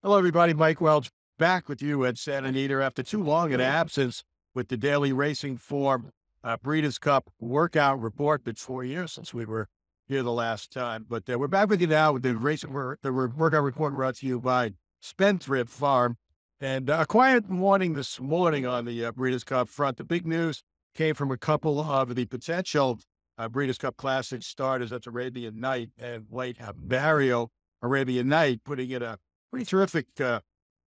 Hello, everybody. Mike Welch back with you at Santa Anita after too long an absence with the daily racing form Breeders' Cup workout report. Been 4 years since we were here the last time, but we're back with you now with the workout report brought to you by Spendthrift Farm. And a quiet morning this morning on the Breeders' Cup front. The big news came from a couple of the potential Breeders' Cup Classic starters. That's Arabian Night and White Barrio. Arabian Night putting in a pretty terrific,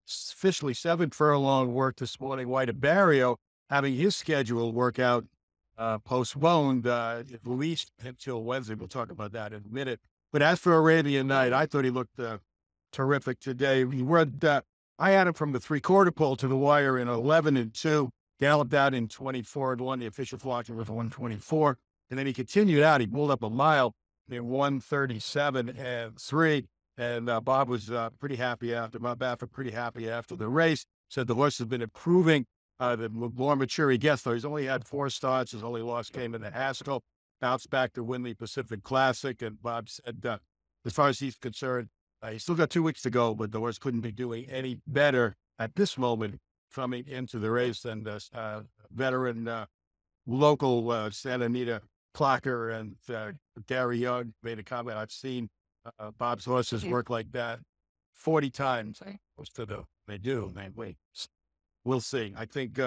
officially 7 furlong work this morning. White Barrio having his scheduled workout postponed at least until Wednesday. We'll talk about that in a minute. But as for Arabian Night, I thought he looked terrific today. I had him from the 3/4 pole to the wire in 11-2, galloped out in 24-1. The official flocking with 124. And then he continued out. He pulled up a mile in 137-3. And Bob was pretty happy after, Bob Baffert pretty happy after the race. Said the horse has been improving. The more mature he gets, though, he's only had 4 starts. His only loss came in the Haskell. Bounced back to win the Pacific Classic. And Bob said, as far as he's concerned, he's still got 2 weeks to go, but the horse couldn't be doing any better at this moment coming into the race than the veteran local Santa Anita clocker and Gary Young made a comment. I've seen Bob's horses work like that 40 times. Most of them, they do. Wait, we'll see. I think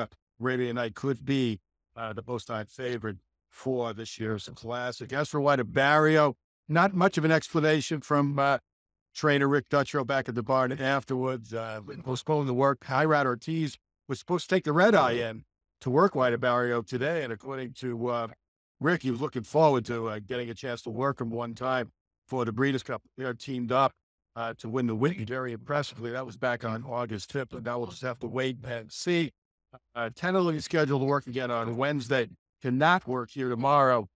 Arabian Night could be the post-time favorite for this year's Classic. As for White Barrio, not much of an explanation from trainer Rick Dutrow back at the barn afterwards. Postponed the work. Hirat Ortiz was supposed to take the red eye in to work White Barrio today, and according to Rick, he was looking forward to getting a chance to work him one time for the Breeders' Cup. They're teamed up to win the Whitney very impressively. That was back on August 5th, and now we'll just have to wait and see. Tentatively scheduled to work again on Wednesday. Cannot work here tomorrow.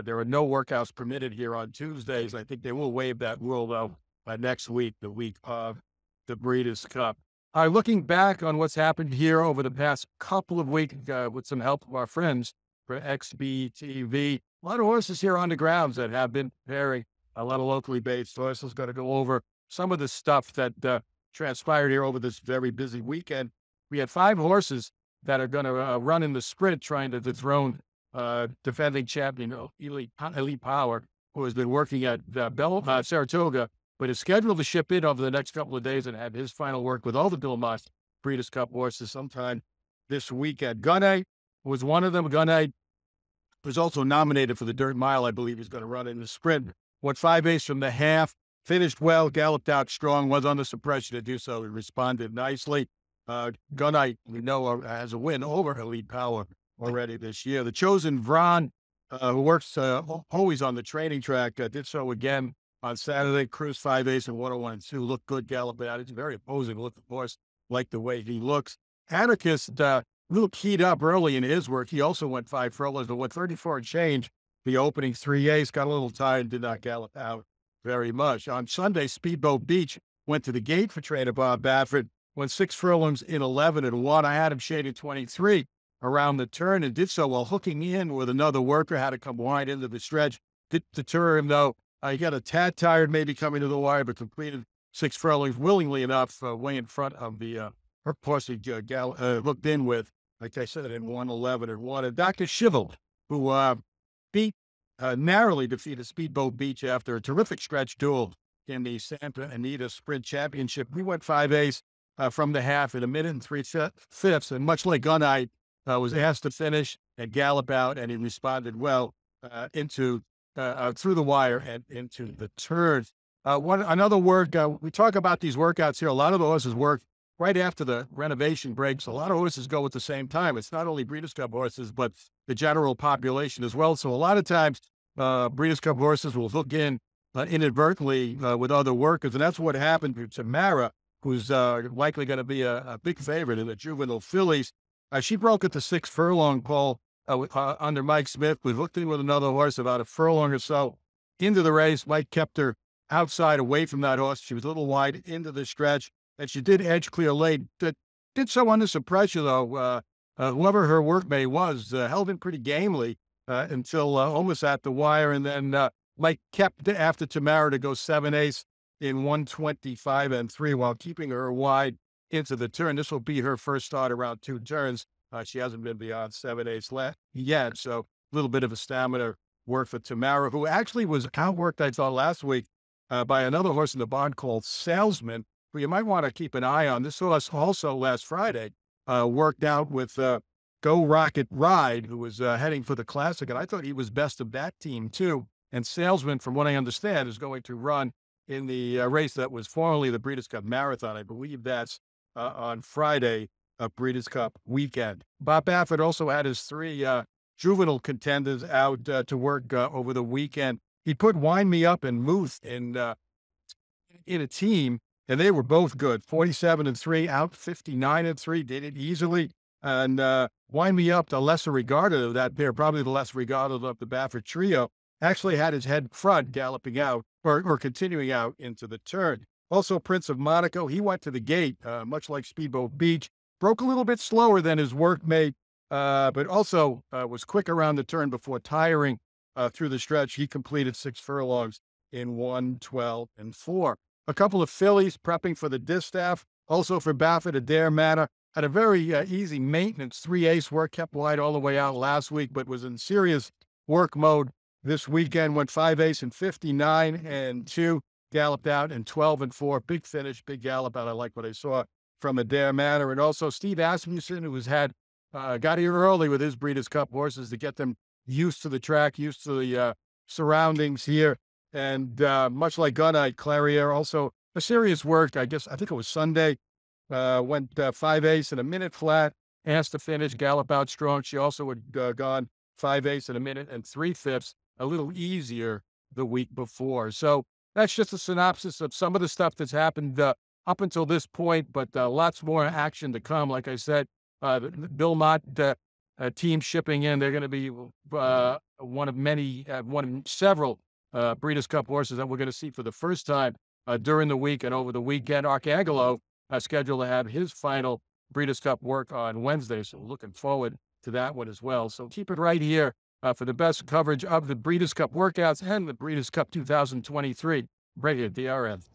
There are no workouts permitted here on Tuesdays. I think they will waive that rule, though, next week, the week of the Breeders' Cup. Looking back on what's happened here over the past couple of weeks with some help from our friends for XBTV, a lot of horses here on the grounds that have been preparing. A lot of locally based horses. Got to go over some of the stuff that transpired here over this very busy weekend. We had 5 horses that are going to run in the sprint trying to dethrone defending champion Elite Power, who has been working at Saratoga, but is scheduled to ship in over the next couple of days and have his final work with all the Bill Moss Breeders' Cup horses sometime this weekend. Gunay was one of them. Gunay was also nominated for the Dirt Mile. I believe he's going to run in the sprint. Went 5/8 from the half, finished well, galloped out strong, was under some pressure to do so. He responded nicely. Gunite, we know, has a win over Elite Power already this year. The Chosen Vron, who works always on the training track, did so again on Saturday. Cruised 5/8 and 101-2. Looked good, galloping out. It's very opposing look, of course, like the way he looks. Anarchist, a little keyed up early in his work. He also went 5 furlongs, but went 34 and change. The opening 3/8, got a little tired, did not gallop out very much. On Sunday, Speedboat Beach went to the gate for trainer Bob Baffert, went 6 furlongs in 11-1. I had him shaded 23 around the turn and did so while hooking in with another worker, had to come wide into the stretch. Did deter him, though. He got a tad tired, maybe coming to the wire, but completed 6 furlongs willingly enough, way in front of the horse he looked in with, like I said, in 1:11-1. And Dr. Shivel, who narrowly defeated Speedboat Beach after a terrific stretch duel in the Santa Anita Sprint Championship. We went 5/8 from the half in 1 minute and 3/5, and much like Gunite, was asked to finish and gallop out, and he responded well through the wire and into the turn. Another work, we talk about these workouts here. A lot of the horses work right after the renovation breaks. A lot of horses go at the same time. It's not only Breeders' Cup horses, but the general population as well. So a lot of times, Breeders' Cup horses will hook in inadvertently with other workers. And that's what happened to Tamara, who's likely going to be a big favorite in the juvenile fillies. She broke at the 6 furlong pole under Mike Smith. We hooked in with another horse about a furlong or so into the race. Mike kept her outside, away from that horse. She was a little wide into the stretch, and she did edge clear late. Did so under some pressure, though. Whoever her workmate was held in pretty gamely until almost at the wire, and then Mike kept after Tamara to go 7/8 in 125 and 3 while keeping her wide into the turn. This will be her first start around 2 turns. She hasn't been beyond 7/8 left yet. So a little bit of a stamina work for Tamara, who actually was outworked, I thought, last week by another horse in the barn called Salesman, who you might want to keep an eye on. This horse also last Friday worked out with Go Rocket Ride, who was heading for the Classic, and I thought he was best of that team too. And Salesman, from what I understand, is going to run in the race that was formerly the Breeders' Cup Marathon. I believe that's on Friday of Breeders' Cup weekend. Bob Baffert also had his 3 juvenile contenders out to work over the weekend. He put Wind Me Up and Muth in a team, and they were both good. 47-3, out 59-3, did it easily. And Wind Me Up, the lesser regarded of that pair, probably the less regarded of the Baffert trio, actually had his head front galloping out or continuing out into the turn. Also, Prince of Monaco, he went to the gate, much like Speedboat Beach, broke a little bit slower than his workmate, but also was quick around the turn before tiring through the stretch. He completed 6 furlongs in 1:12-4. A couple of fillies prepping for the distaff. Also for Baffert, Adair Manor had a very easy maintenance 3/8 work, kept wide all the way out last week, but was in serious work mode this weekend. Went 5/8 and 59-2, galloped out in 12-4. Big finish, big gallop out. I like what I saw from Adair Manor. And also Steve Asmussen, who got here early with his Breeders' Cup horses to get them used to the track, used to the surroundings here. And much like Gunite, Clariere, also a serious work. I think it was Sunday. Went 5/8 and a minute flat. Asked to finish, gallop out strong. She also had gone 5/8 and a minute and 3/5, a little easier the week before. So that's just a synopsis of some of the stuff that's happened up until this point, but lots more action to come. Like I said, the Bill Mott team shipping in. They're going to be one of several Breeders' Cup horses that we're going to see for the first time during the week and over the weekend. Arcangelo scheduled to have his final Breeders' Cup work on Wednesday, so looking forward to that one as well. So keep it right here for the best coverage of the Breeders' Cup workouts and the Breeders' Cup 2023, right here at DRS.